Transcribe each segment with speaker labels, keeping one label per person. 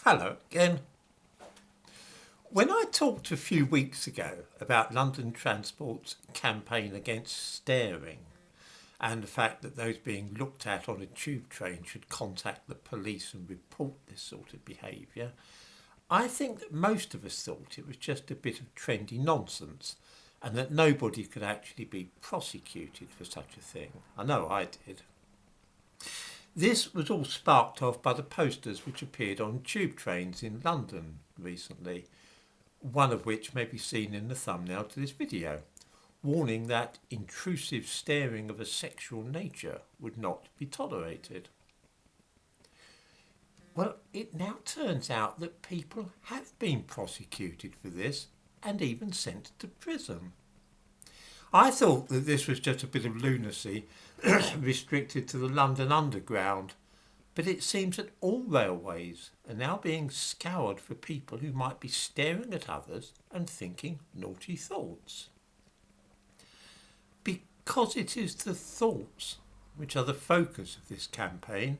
Speaker 1: Hello again. When I talked a few weeks ago about London Transport's campaign against staring and the fact that those being looked at on a tube train should contact the police and report this sort of behaviour, I think that most of us thought it was just a bit of trendy nonsense and that nobody could actually be prosecuted for such a thing. I know I did. This was all sparked off by the posters which appeared on tube trains in London recently, one of which may be seen in the thumbnail to this video, warning that intrusive staring of a sexual nature would not be tolerated. Well, it now turns out that people have been prosecuted for this and even sent to prison. I thought that this was just a bit of lunacy restricted to the London Underground, but it seems that all railways are now being scoured for people who might be staring at others and thinking naughty thoughts. Because it is the thoughts which are the focus of this campaign,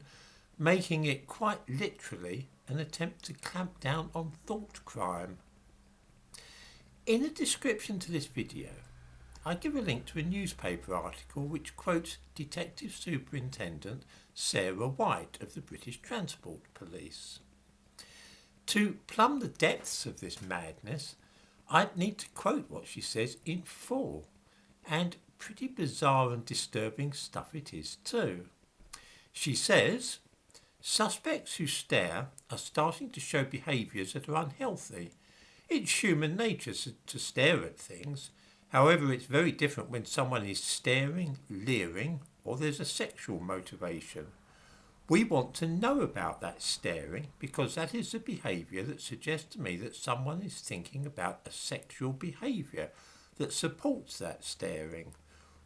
Speaker 1: making it quite literally an attempt to clamp down on thought crime. In a description to this video, I give a link to a newspaper article which quotes Detective Superintendent Sarah White of the British Transport Police. To plumb the depths of this madness, I'd need to quote what she says in full, and pretty bizarre and disturbing stuff it is too. She says, suspects who stare are starting to show behaviours that are unhealthy. It's human nature to stare at things. However, it's very different when someone is staring, leering, or there's a sexual motivation. We want to know about that staring because that is the behaviour that suggests to me that someone is thinking about a sexual behaviour that supports that staring.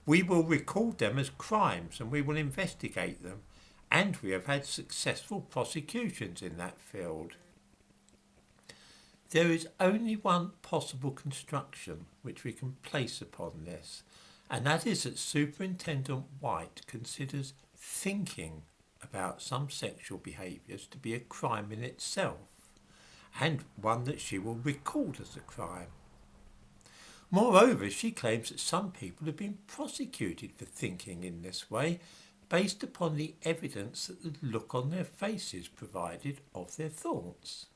Speaker 1: We will record them as crimes and we will investigate them, and we have had successful prosecutions in that field. There is only one possible construction which we can place upon this, and that is that Superintendent White considers thinking about some sexual behaviours to be a crime in itself, and one that she will record as a crime. Moreover, she claims that some people have been prosecuted for thinking in this way based upon the evidence that the look on their faces provided of their thoughts.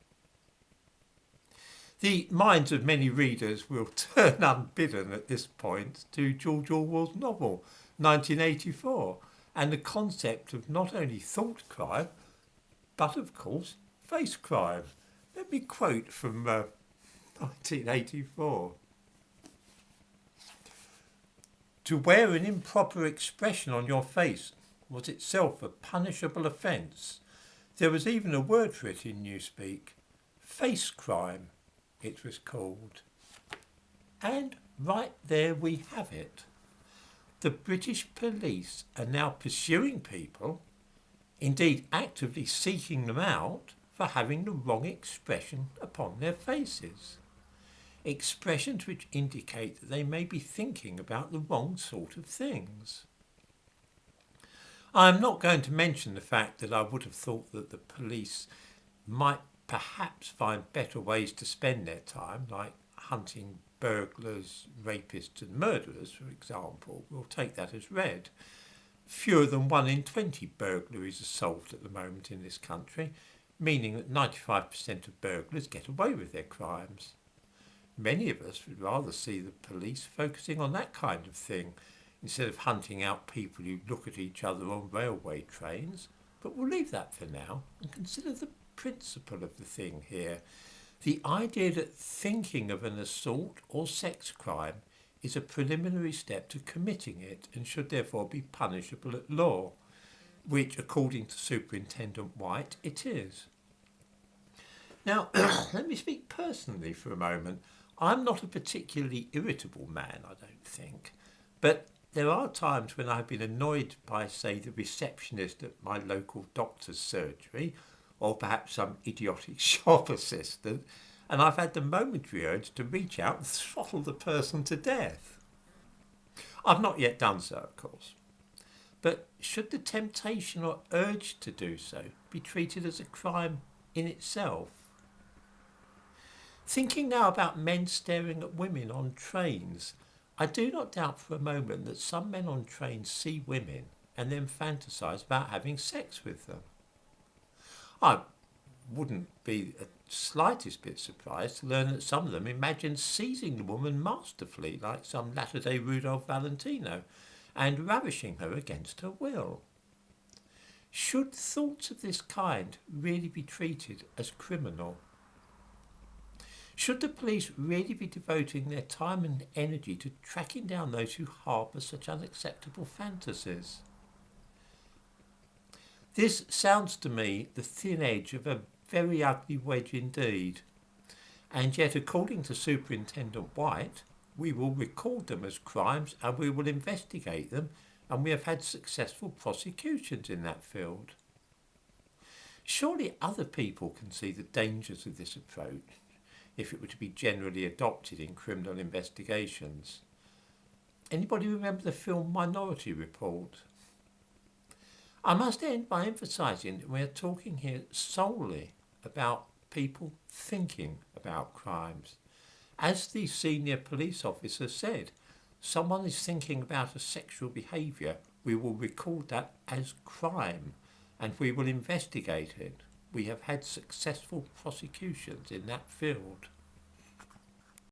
Speaker 1: The minds of many readers will turn unbidden at this point to George Orwell's novel 1984 and the concept of not only thought crime but of course face crime. Let me quote from 1984. To wear an improper expression on your face was itself a punishable offence. There was even a word for it in Newspeak. Face crime, it was called. And right there we have it. The British police are now pursuing people, indeed actively seeking them out, for having the wrong expression upon their faces. Expressions which indicate that they may be thinking about the wrong sort of things. I am not going to mention the fact that I would have thought that the police might perhaps find better ways to spend their time, like hunting burglars, rapists and murderers, for example. We'll take that as read. Fewer than 1 in 20 burglaries are solved at the moment in this country, meaning that 95% of burglars get away with their crimes. Many of us would rather see the police focusing on that kind of thing instead of hunting out people who look at each other on railway trains, but we'll leave that for now and consider the principle of the thing here. The idea that thinking of an assault or sex crime is a preliminary step to committing it and should therefore be punishable at law, which, according to Superintendent White, it is. Now, let me speak personally for a moment. I'm not a particularly irritable man, I don't think, but there are times when I've been annoyed by, say, the receptionist at my local doctor's surgery, or perhaps some idiotic shop assistant, and I've had the momentary urge to reach out and throttle the person to death. I've not yet done so, of course. But should the temptation or urge to do so be treated as a crime in itself. Thinking now about men staring at women on trains, I do not doubt for a moment that some men on trains see women and then fantasise about having sex with them. I wouldn't be the slightest bit surprised to learn that some of them imagine seizing the woman masterfully, like some latter-day Rudolph Valentino, and ravishing her against her will. Should thoughts of this kind really be treated as criminal? Should the police really be devoting their time and energy to tracking down those who harbour such unacceptable fantasies? This sounds to me the thin edge of a very ugly wedge indeed. And yet, according to Superintendent White, we will record them as crimes and we will investigate them, and we have had successful prosecutions in that field. Surely other people can see the dangers of this approach if it were to be generally adopted in criminal investigations. Anybody remember the film Minority Report? I must end by emphasising that we are talking here solely about people thinking about crimes. As the senior police officer said, someone is thinking about a sexual behaviour, we will record that as crime and we will investigate it. We have had successful prosecutions in that field.